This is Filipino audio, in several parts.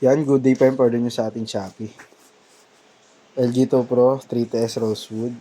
Yan, good day pa yung order nyo sa ating Shopee. LG2 Pro 3TS Rosewood.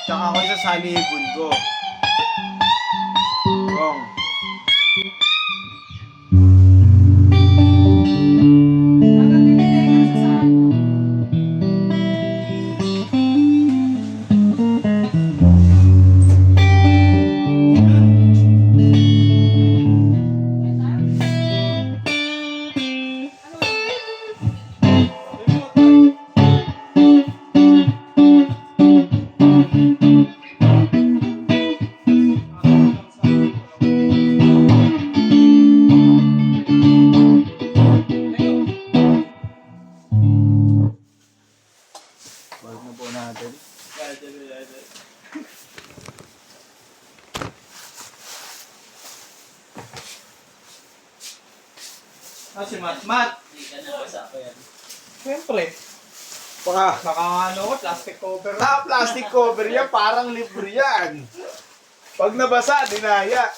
Tsaka ako sa salibon ko. Kong. Balik na po natin. Si Mat. Hindi ka nabasa ko yan. Siyempre. Baka, Naka plastic cover. plastic cover yan, parang libre yan. Pag nabasa, dinaya.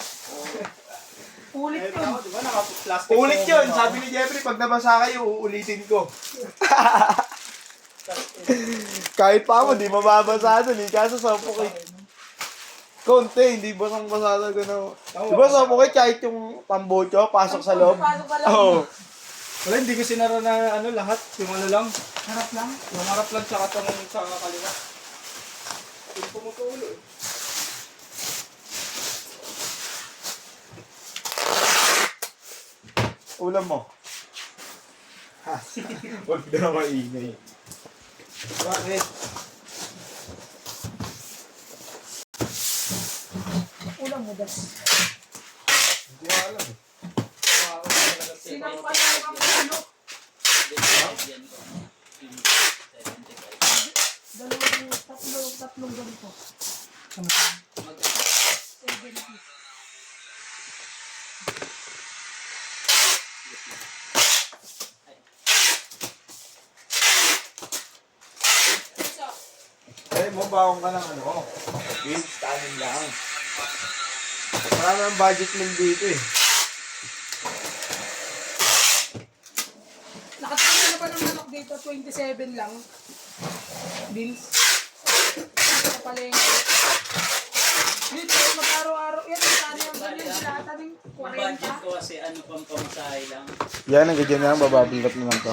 Ulit yun. Diba naka-plastic Ulit cover yun, ako. sabi ni Jeffrey, pag nabasa kayo, uulitin ko. Kahit pa ako, di mababasa doon eh. Kaso suffocate. Konti, hindi basang-basa talaga na. Di ba suffocate kahit yung tambocho, pasok sa loob? Pasok ka lang. Oo. Wala, hindi ko sinara na lahat. Yung ano lang. Harap lang. Yung harap lang tsaka itong sa kaliwa. Yung pumutulo eh. Ulam mo. Ha, huwag na maingay. Bakit? Ulam mo das. Hindi ko alam eh. Sinampan mo ang ano. Tatlong ganito. 70. Eh, mabaong ka ng ano. Wheels, tanin lang. Marami ang budget lang dito eh. Nakatingin na ba ng manok dito? 27 lang. Bills. Sa palengke. Dito, mag-araw-araw. Yan, saan yung ganyan? Dilata din. Ang budget 40. ko kasi ano pang pamasahe lang. Yan, ang ganyan na lang, bababilot na lang to.